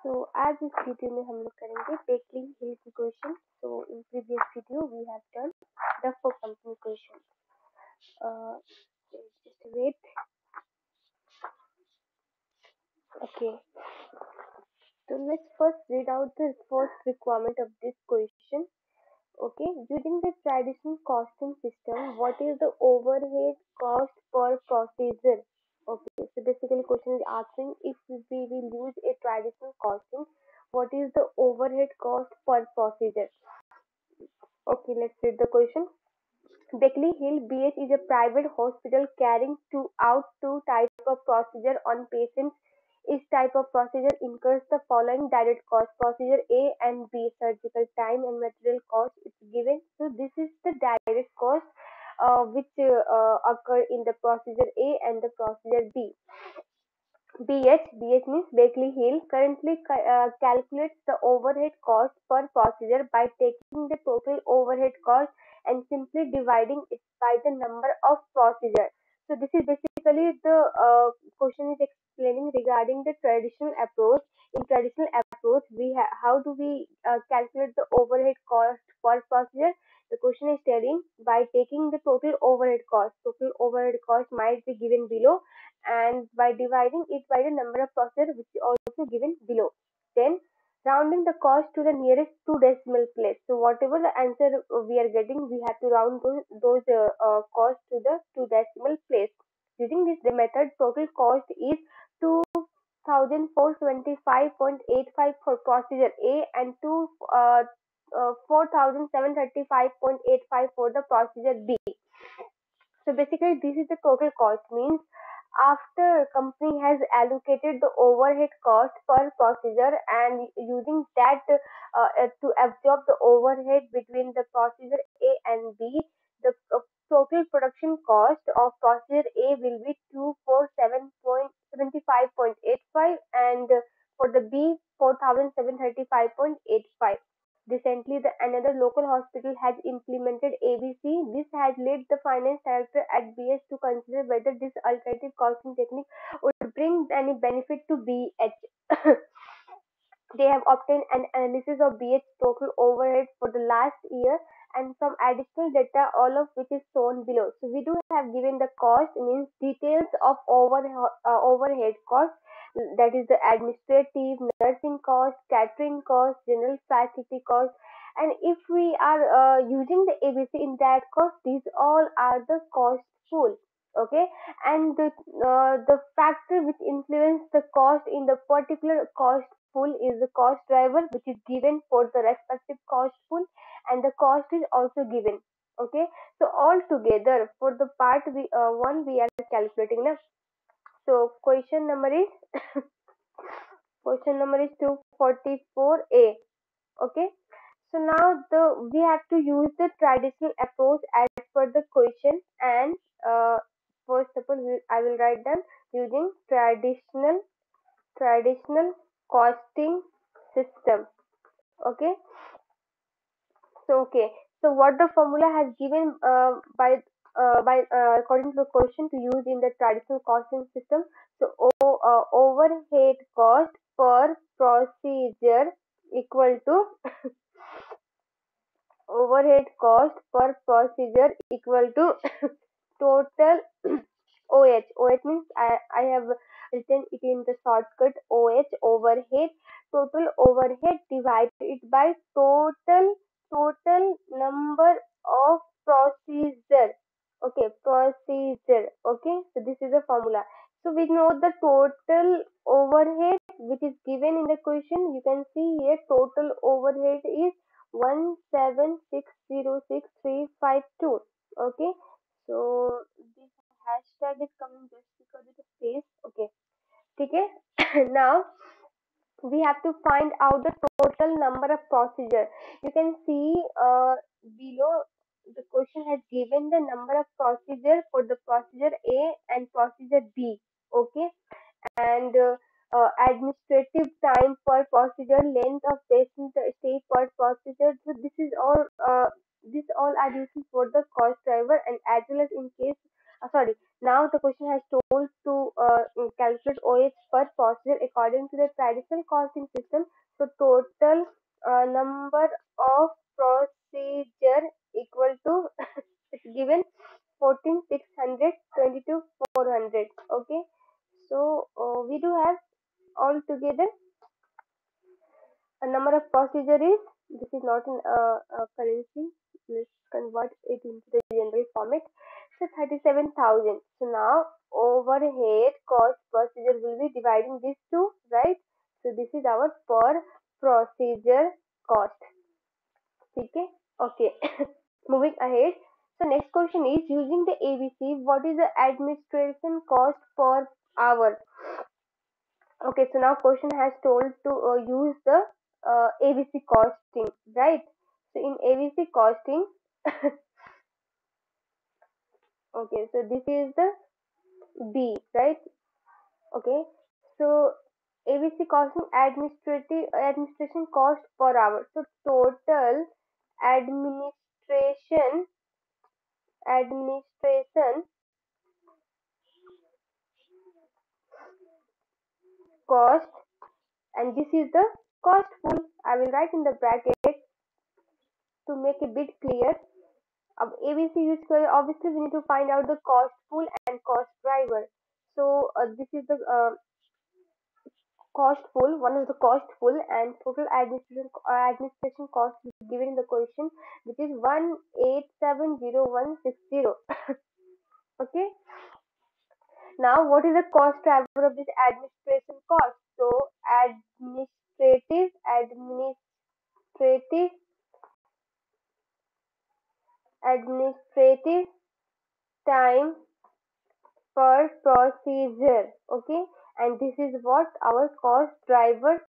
तो आज इस वीडियो में हम लोग करेंगे बेकली हिल की question. So in previous video we have done the four company question. Just wait. Okay. So let's first read out the first requirement of this question. Okay. Using the traditional costing system, what is the overhead cost per procedure? Okay. So basically question is asking if we will use a traditional costing, what is the overhead cost per procedure? Okay, let's read the question. Beckley Hill BH is a private hospital carrying out two types of procedure on patients. Each type of procedure incurs the following direct cost. Procedure A and B, surgical time and material cost is given. So this is the direct cost which occur in the procedure A and the procedure B. BH means Beckley Hill currently calculates the overhead cost per procedure by taking the total overhead cost and simply dividing it by the number of procedures. So this is basically the question is explaining regarding the traditional approach. In traditional approach, how do we calculate the overhead cost per procedure? The question is telling by taking the total overhead cost. Total overhead cost might be given below, and by dividing it by the number of procedures which is also given below. Then rounding the cost to the nearest two decimal place. So whatever the answer we are getting, we have to round those costs to the two decimal place. Using this the method, total cost is 2,425.85 for procedure A and 4,735.85 for the procedure B. So basically this is the total cost, means after company has allocated the overhead cost per procedure and using that to absorb the overhead between the procedure A and B, the total production cost of procedure A will be 247.75.85 and for the B 4,735.85. Recently, another local hospital has implemented ABC. This has led the finance director at BH to consider whether this alternative costing technique would bring any benefit to BH. They have obtained an analysis of BH total overhead for the last year and some additional data, all of which is shown below. So we do have given the cost, means details of overhead cost, that is the administrative, nursing cost, catering cost, general faculty cost. And if we are using the ABC in that cost, these all are the cost pool. Okay, and the factor which influence the cost in the particular cost pool is the cost driver, which is given for the respective cost pool, and the cost is also given. Okay, so all together for the part one we are calculating now. So question number is 244A. Okay, so now we have to use the traditional approach as per the question, and first of all I will write down using traditional costing system. Okay, so what the formula has given by according to the question to use in the traditional costing system. So overhead cost per procedure equal to overhead cost per procedure equal to total OH. OH means I have written it in the shortcut OH, overhead. Total overhead divided it by total number of procedure. Okay, procedure. Okay, so this is the formula. So we know the total overhead which is given in the question. You can see here total overhead is 17606,352. Okay, so this hashtag is coming just because of the space. Okay, okay. Now we have to find out the total number of procedure. You can see below the question has given the number of procedure for the procedure A and procedure B. Okay, and administrative time per procedure, length of patient stay per procedure. So this all are used for the cost driver, and as well as in case now the question has told to calculate OH per procedure according to the traditional costing system. So total number of procedure equal to it's given 14,600, 22,400. Okay, so we do have altogether a number of procedure is, this is not in currency, let's convert it into the general format. So 37,000. So now overhead cost procedure will be dividing these two, right? So this is our per procedure cost. Okay, okay. Moving ahead. So next question is, using the ABC, what is the administration cost per hour? Okay, so now question has told to use the ABC costing, right? So in ABC costing, okay, so this is the B, right? Okay, so ABC costing administration cost per hour. So total administration cost, and this is the cost pool. I will write in the bracket to make a bit clear. अब ABC use करें, obviously we need to find out the cost pool and cost driver. So this is the cost pool, one of the cost pool, and total administration cost is given in the question, which is 1870160. Okay. Now, what is the cost driver of this administration cost? So administrative administrative time per procedure. Okay, and this is what our cost driver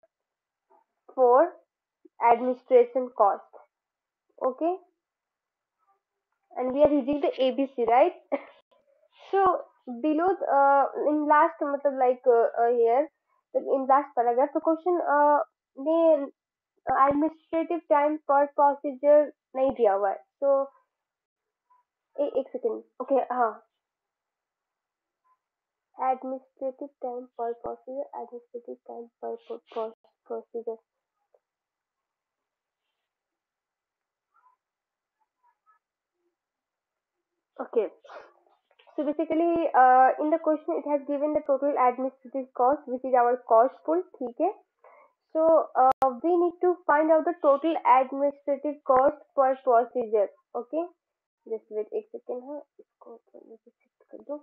for administration cost. Okay, and we are using the ABC, right? So below in last matlab like here in last paragraph the question में administrative time per procedure नहीं दिया हुआ है. So एक second. Okay, हाँ. Administrative time per procedure, administrative time per procedure. Okay. So basically, in the question, it has given the total administrative cost, which is our cost pool. Okay. So we need to find out the total administrative cost per procedure. Okay. Just wait एक second हाँ इसको थोड़ा सा shift कर दो.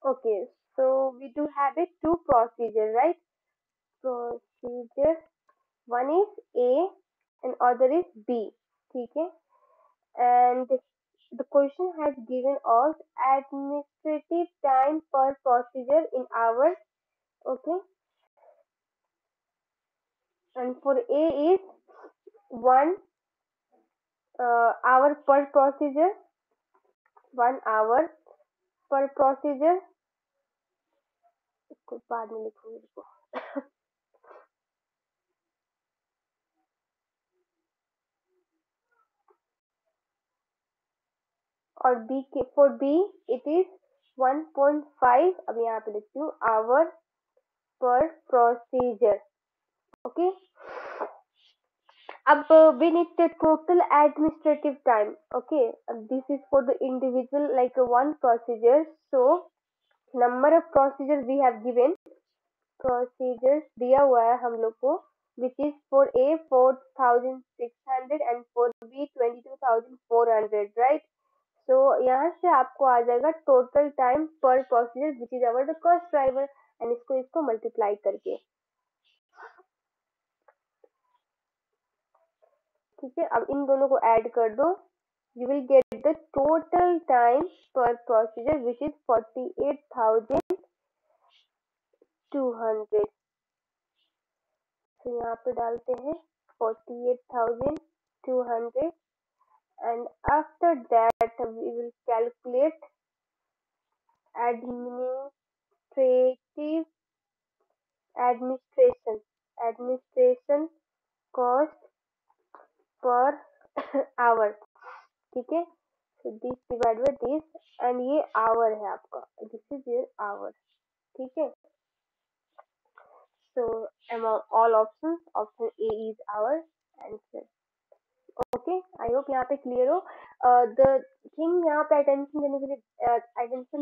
Okay. So we do have it two procedure, right? Procedure one is A and other is B. Okay. And the question has given us administrative time per procedure in hours. Okay, and for A is 1 hour per procedure, 1 hour per procedure. इसको बाद में लिखूंगी इसको. और B के for B it is 1.5. अब यहाँ पे लिखती हूँ hour per procedure. Okay. अब we need the total administrative time. Okay, this is for the individual like one procedure. So number of procedures we have given, procedures दिया हुआ है हम लोग को, which is for A 4,600 and for B 22,400, right? So यहाँ से आपको आ जाएगा total time per procedure, which is our the cost driver, and इसको multiply करके. ठीक है, अब इन दोनों को ऐड कर दो. You will get the total time per procedure, which is 48,200. तो यहाँ पे डालते हैं 48,200 and after that we will calculate administrative administration administration cost per hour. ठीक है, so this divided by this and ये hour है आपका, this is your hour. ठीक है, so among all options option A is our answer. Okay, I hope यहाँ पे clear हो. द थिंग यहाँ पे अटेंशन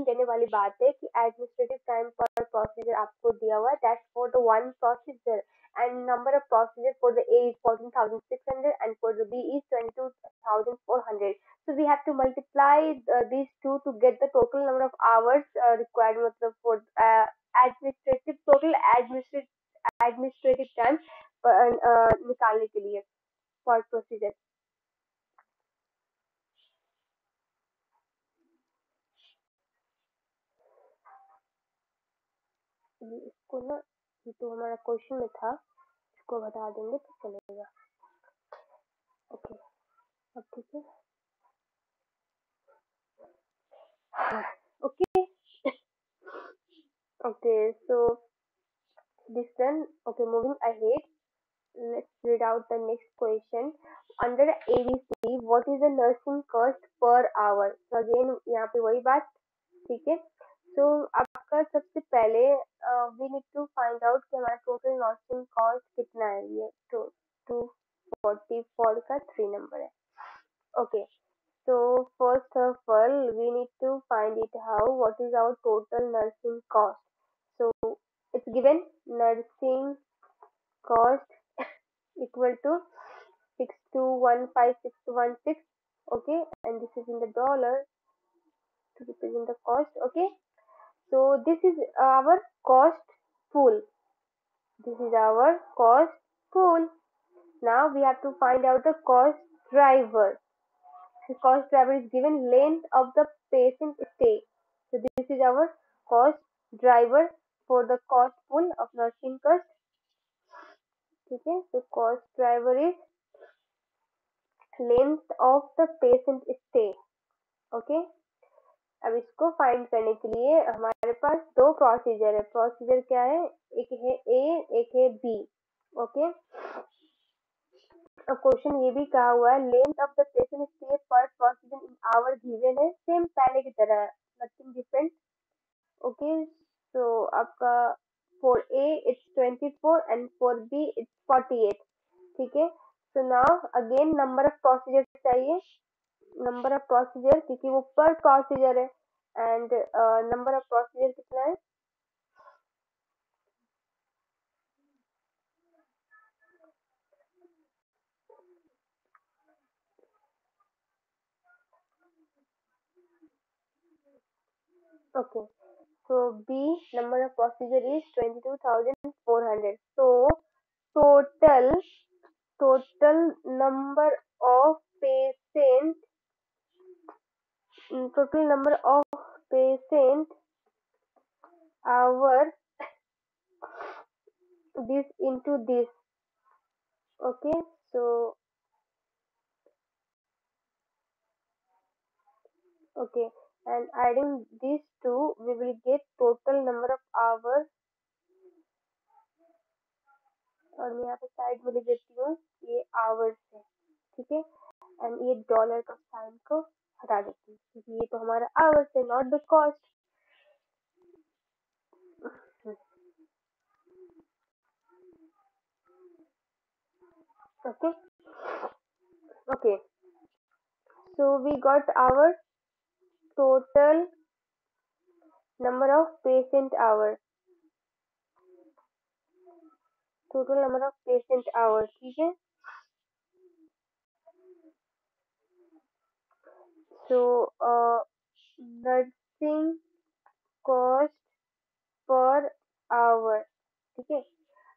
देने वाली बात है कि एडमिनिस्ट्रेटिव टाइम पर प्रोसीजर आपको दिया हुआ है, that's for the one procedure and number of procedure for the A is 14,600 and for the B is 22,400. So we have to multiply these two to get the total number of hours required, मतलब for administrative total administrative time निकालने के लिए for procedure. इसको ना, ये तो हमारा question में था, इसको बता देंगे तो चलेगा. ओके, अब ठीक है. Okay okay, so this done. Okay, moving ahead, let's read out the next question. Under ABC, what is the nursing cost per hour? So again यहाँ पे वही बात. ठीक है, so आपका सबसे पहले we need to find out कि हमारा total nursing cost कितना है. ये 244 का 3 नंबर है. Okay, so first of all we need to find it how, what is our total nursing cost. So it's given nursing cost equal to 6215,616. Okay, and this is in the dollar to represent the cost. Okay, so this is our cost pool. This is our cost pool. Now we have to find out the cost driver. The cost driver is given length of the patient stay. So this is our cost driver for the cost pool of nursing cost. ठीक है, so cost driver is length of the patient stay. Okay, अब इसको find करने के लिए हमारे पास दो procedure है. प्रोसीजर क्या है, एक है ए एक है बी. ओके, अब क्वेश्चन ये भी कहा हुआ है length of the patient stay per procedure in hour given है, सेम पहले की तरह, नथिंग डिफरेंट. ओके, सो आपका for A it's 24 and for B it's 48. ठीक है, so now again number of procedure चाहिए, नंबर ऑफ प्रोसीजर, क्योंकि वो पर प्रोसीजर है एंड नंबर ऑफ प्रोसीजर कितना है. Okay, so B number of procedure is 22,400. So total number of patient total number of patient hour this into this. Okay, so okay, and adding these two we will get total number of hours. और मैं यहाँ पे side में लिख देती हूँ ये hours है. ठीक है, एंड ये डॉलर का साइन को हटा देती हूँ क्योंकि ये तो हमारा आवर्स है, not the cost. Okay, okay, so we got our total number of patient hours, total number of patient hours. ठीक है, so nursing cost per hour. ठीक है,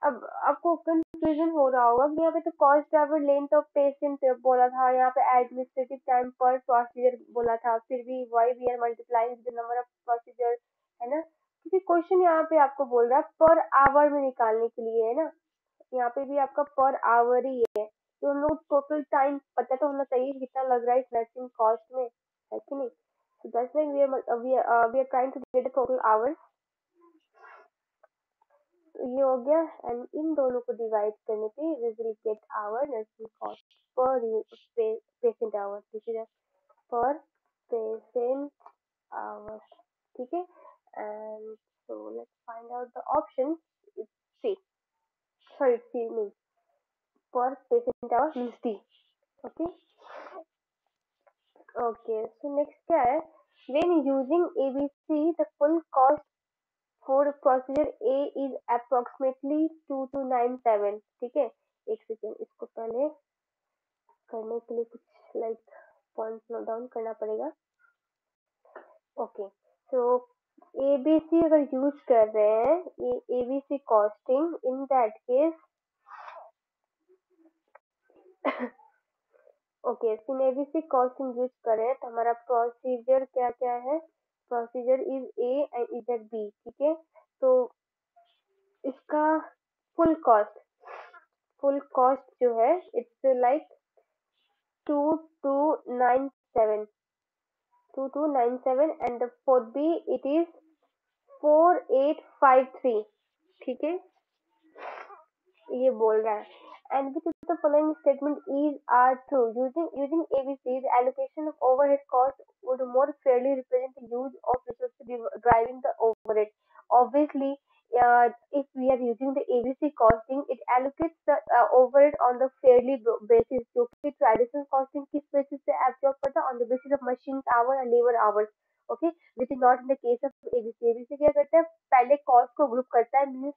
अब आपको कंफ्यूजन हो रहा होगा कि यहाँ पे तो cost driver length of patient बोला था, यहाँ पे एडमिनिस्ट्रेटिव टाइम पर प्रोसीजर बोला था, फिर भी why we are multiplying the number of procedure, है ना, क्योंकि क्वेश्चन यहाँ पे आपको बोल रहा है पर आवर में निकालने के लिए, है ना. यहाँ पे भी आपका पर आवर ही है, तो उन लोग टोटल टाइम पता तो होना चाहिए कि कितना लग रहा है इस नर्सिंग कॉस्ट में, है कि नहीं? So that's why we are trying to get the total hours. तो ये हो गया, एंड इन दोनों को डिवाइड करने पे we will get our nursing cost per patient hour. This is per patient hour, ठीक है? And so let's find out the options. It's C. Sorry, C means per patient hour means D. Okay. Okay. So next क्या है? When using ABC, the full cost for procedure A is approximately 2297. ठीक है? एक second, इसको पहले करने के लिए कुछ लाइक पॉइंट नोट डाउन करना पड़ेगा. ओके. सो एबीसी अगर यूज कर रहे हैं, ये ABC costing, in that case okay, in ABC costing use कर रहे हैं तो हमारा प्रोसीजर क्या क्या है? Procedure is A and is at B, ठीक है? तो इसका फुल कॉस्ट, फुल कॉस्ट जो है it's like 2297, 2297, and for B it is 4853, ठीक है? ये बोल रहा है. And which of the following statement is are true? Using ABC, the allocation of overhead costs would more fairly represent the use of resources driving the overhead. Obviously, if we are using the ABC costing, it allocates the overhead on the fairly basis. जो कि traditional costing किस basis पे absorb करता है? On the basis of machine hour and labor hours. Okay, which is not in the case of ABC. ABC क्या करता है? पहले कॉस्ट को ग्रुप करता है, मीन्स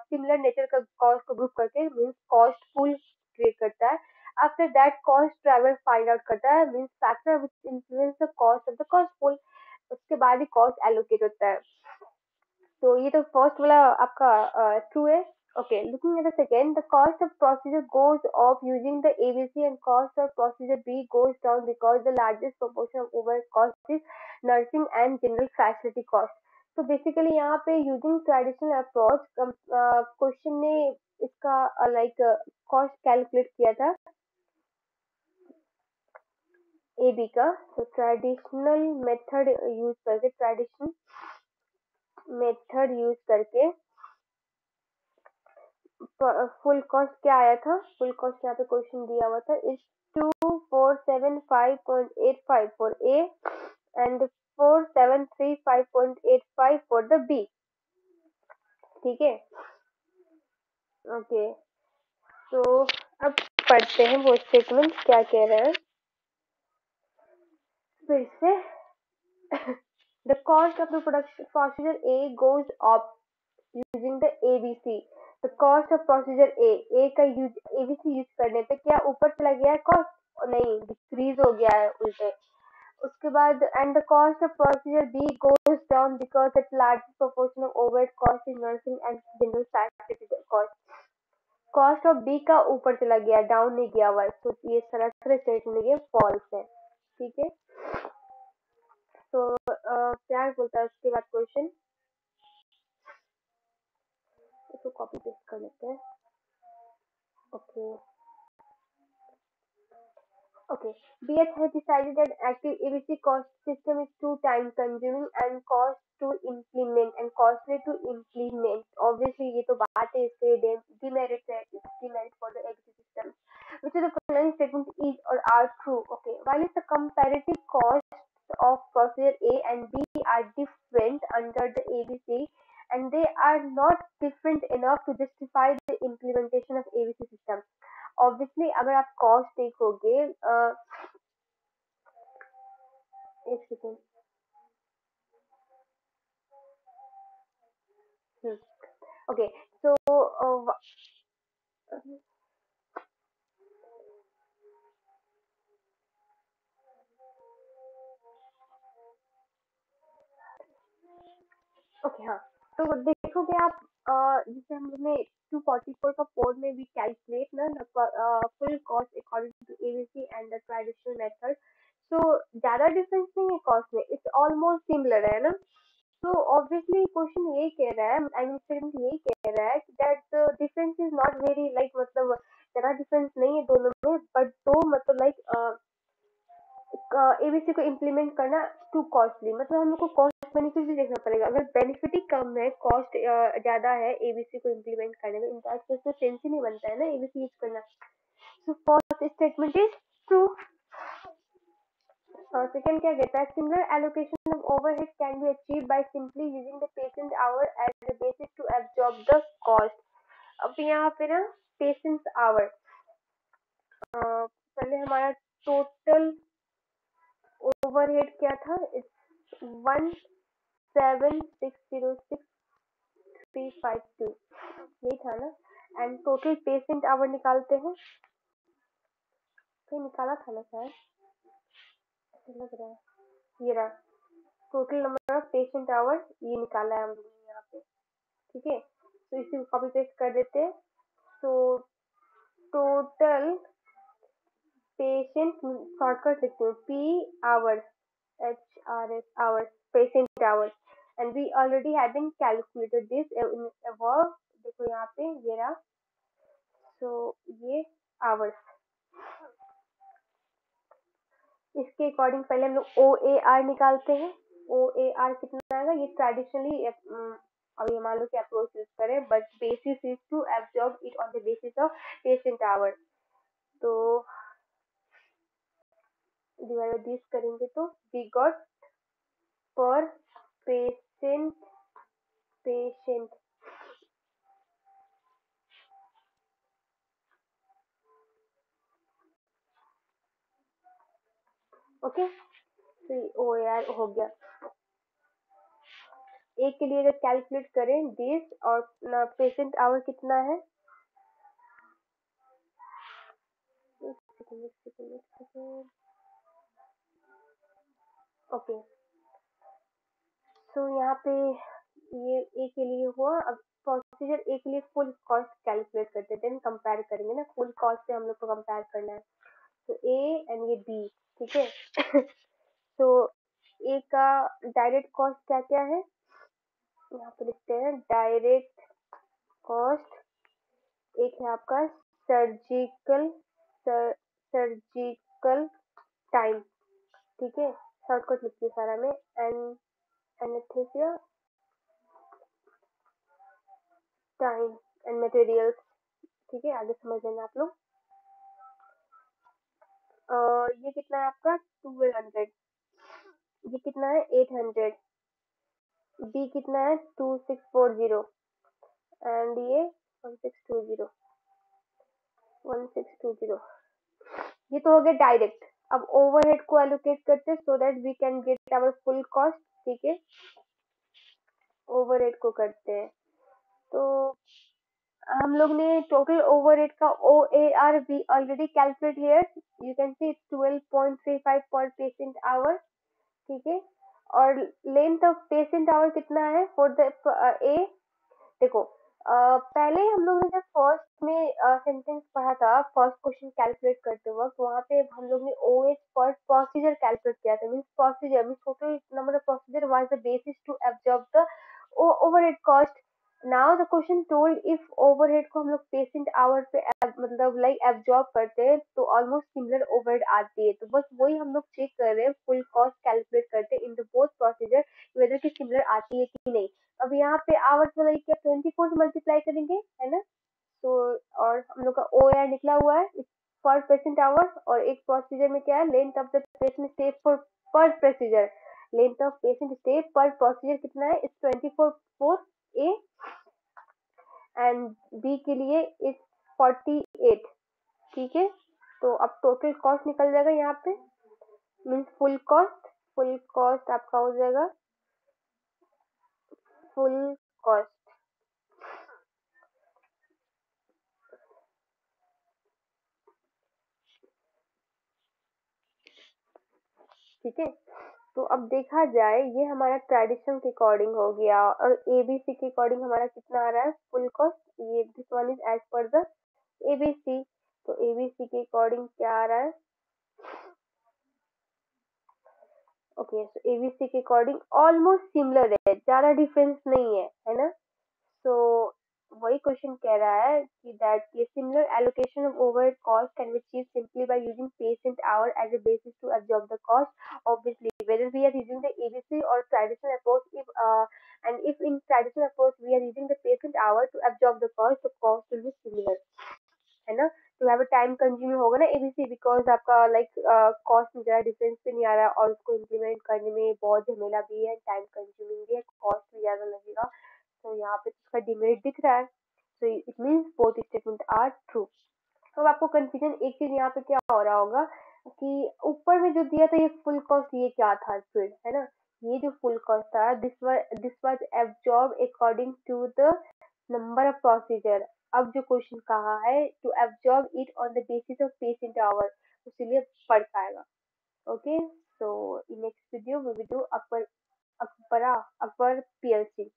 सिमिलर नेचर का कॉस्ट को ग्रुप करके मीन्स कॉस्ट पूल क्रिएट करता है. After that cost travel find out करता है, means factor which influence the cost of the cost pool. उसके बाद ही कॉस्ट एलोकेट होता है. तो ये तो फर्स्ट वाला आपका ट्रू है. Okay, looking at the second, the cost of procedure goes up using the ABC and cost of procedure B goes down because the largest proportion of overhead cost is nursing and general facility cost. तो basically यहाँ पे using traditional approach question ने इसका like cost calculate किया था A B का. तो traditional method use करके, ट्रेडिशनल मेथड यूज करके फुल कॉस्ट क्या आया था? फुल कॉस्ट यहाँ पे क्वेश्चन दिया हुआ था is 2475.85 for A and 4735.85 for the B, ठीक है? ओके, तो अब पढ़ते हैं वो स्टेटमेंट क्या कह रहे हैं फिर से. The cost of the production procedure a goes up using the ABC. The cost of procedure a का यूज एबीसी यूज करने पे क्या ऊपर चला गया है कॉस्ट? नहीं, डिक्रीज हो गया है उल्टे. उसके बाद and the cost of procedure B goes down because it largest proportion of overhead cost in nursing and general facility cost. Cost of B का ऊपर चला गया, डाउन नहीं गया हुआ है. तो ये सरासर स्टेटमेंट ये फॉल्स है, ठीक है? तो क्या बोलता है उसके बाद क्वेश्चन, इसको कॉपी पेस्ट कर लेते हैं. Okay. Okay. BH has decided that active EBC cost system is too time consuming and cost to implement and costly to implement. Obviously, ये तो बात है, इसके demerits है, demerit for the EBC system. Which of the following statements is or are true? Okay. While the comparative costs of procedure A and B are different under the ABC, and they are not different enough to justify the implementation of ABC system. Obviously अगर आप cost देखोगे, एक second. Okay, so okay, हाँ. तो देखोगे आप, जैसे हमने 244 का कोड में भी कैलकुलेट ना full cost according to ABC and the traditional method. तो ज्यादा डिफरेंस नहीं है कॉस्ट में, इट्स ऑलमोस्ट सिमिलर है ना. तो ऑब्वियसली क्वेश्चन यही कह रहा है, आई मीन स्टेटमेंट यही कह रहा है that the difference is not very like, मतलब इतना डिफरेंस नहीं है दोनों में, बट दो मतलब लाइक एबीसी को इम्प्लीमेंट करना टू कॉस्टली, मतलब हम लोग को कॉस्ट बेनिफिट भी देखना पड़ेगा। अगर बेनिफिट ही कम है, कॉस्ट ज्यादा है एबीसी को इम्प्लीमेंट करने में, इन केस तो सेंस ही नहीं बनता है ना एबीसी यूज करना। So first statement is true. Second क्या कहता है, similar allocation of overhead can be achieve by simply using the patient hour as a basis to absorb the cost. अब यहाँ पे ना पेशेंट आवर, पहले हमारा टोटल ओवरहेड क्या था, इट्स 17606,352, यही था ना। एंड टोटल पेशेंट आवर निकालते हैं, तो निकाला था ना शायद, ऐसा लग रहा है। ये रहा total number of patient hour, ये निकाला है हम लोगों ने यहाँ पे। ठीक है, तो इसे कॉपी पेस्ट कर देते हैं। तो टोटल पेशेंट, शॉर्टकट लिखते हैं P hours, HRS hours, patient hours, and we already have been calculated this in above। देखो यहाँ पे ये रहा, so ये hours। इसके अकॉर्डिंग पहले हम लोग OAR निकालते हैं। OAR कितना आएगा, ये ट्रेडिशनली अब ये मान लो कि अप्रोच यूज करें, but basis is to absorb it on the basis of patient hour. तो डिवाइड दिस करेंगे तो we got per patient, patient okay, तो OAR हो गया। एक के लिए अगर कैलकुलेट करें दिस, और पेशेंट आवर कितना है, ओके। तो यहाँ पे ये ए के लिए हुआ। अब प्रोसीजर ए के लिए फुल कॉस्ट कैलकुलेट करते हैं, देन कंपेयर करेंगे ना, फुल कॉस्ट से हम लोग को कंपेयर करना है। तो ए एंड ये बी, ठीक है। तो ए का डायरेक्ट कॉस्ट क्या क्या है, यहाँ पे लिखते हैं डायरेक्ट कॉस्ट। एक है आपका सर्जिकल, सर्जिकल टाइम, ठीक है, शॉर्टकट लिखते हैं सारा में, एनेस्थेसिया टाइम एंड मटेरियल्स, ठीक है, आगे समझ लेना आप लोग। ये कितना है आपका 1200, ये कितना है 800, बी कितना है 2640, एंड ये 1620, 1620। ये तो हो गया डायरेक्ट। अब ओवरहेड को एलोकेट करते हैं so that we can get our full cost, ठीक है। ओवरहेड को करते हैं, तो हम लोग ने टोटल ओवरहेड का OAR we already calculate here, you can see 12.35 per patient our, ठीक है। और लेंथ ऑफ पेशेंट आवर कितना है फॉर द ए, देखो पहले हम लोग ने जब फर्स्ट में सेंटेंस पढ़ा था, फर्स्ट क्वेश्चन कैलकुलेट करते वक्त, वहाँ पे हम लोग ने OH पर प्रोसीजर कैलकुलेट किया था, means procedure means total number of procedure was the basis to absorb the overhead cost. Now the question told if overhead को हम लोग पेशेंट आवर पे मतलब लाइक एब्जॉर्ब करते हैं तो ऑलमोस्ट सिमिलर ओवरहेड आती है, तो बस वही हम लोग चेक कर रहे हैं फुल कॉस्ट कैलकुलेट करते हैं in the both procedure, whether की सिमिलर आती है कि नहीं। अब यहाँ पे आवर्स वाला क्या 24 से मल्टीप्लाई करेंगे, है ना। तो और हम लोग का OAR निकला हुआ है पर पेशेंट आवर, और एक प्रोसीजर में क्या है length of the patient stay for per procedure, length of patient stay per procedure कितना है इस 24 फोर ए, एंड बी के लिए इस 48, ठीक है। तो अब टोटल कॉस्ट निकल जाएगा यहाँ पे, means full cost, full cost आपका हो जाएगा, फुल कॉस्ट, ठीक है। तो अब देखा जाए ये हमारा ट्रेडिशन के अकॉर्डिंग हो गया, और एबीसी के अकॉर्डिंग हमारा कितना आ रहा है फुल कॉस्ट, ये this one is as per the ABC. तो एबीसी के अकॉर्डिंग क्या आ रहा है, ओके, तो एबीसी के अकॉर्डिंग ऑलमोस्ट सिमिलर है, ज्यादा डिफरेंस नहीं है, है ना। सो वही क्वेश्चन कह रहा है कि दैट ये similar allocation of overhead cost can be achieved simply by using patient hour as a basis to absorb the cost. Obviously, whether we are using the ABC or traditional approach, if in traditional approach we are using the patient hour to absorb the cost will be similar. है ना? तो यहाँ पे time consuming होगा ना ABC, because आपका like cost में ज्यादा डिफरेंस भी नहीं आ रहा है और उसको इम्प्लीमेंट करने में बहुत झमेला भी है, टाइम कंज्यूमिंग भी है, कॉस्ट भी ज्यादा लगेगा। तो यहाँ पे इसका डिमेरिट दिख रहा है। So it means both statement are true. तो अब आपको कंफ्यूजन एक चीज यहाँ पे क्या हो रहा होगा कि ऊपर में जो दिया था ये फुल कॉस्ट, ये क्या था फिर, है ना? ये जो फुल कॉस्ट था, this was absorb according to the number of procedure. अब जो क्वेश्चन कहा है to absorb it on the basis of patient hour, इसीलिए पढ़ पाएगा। Okay, so in next video we will do upper upper upper PLC.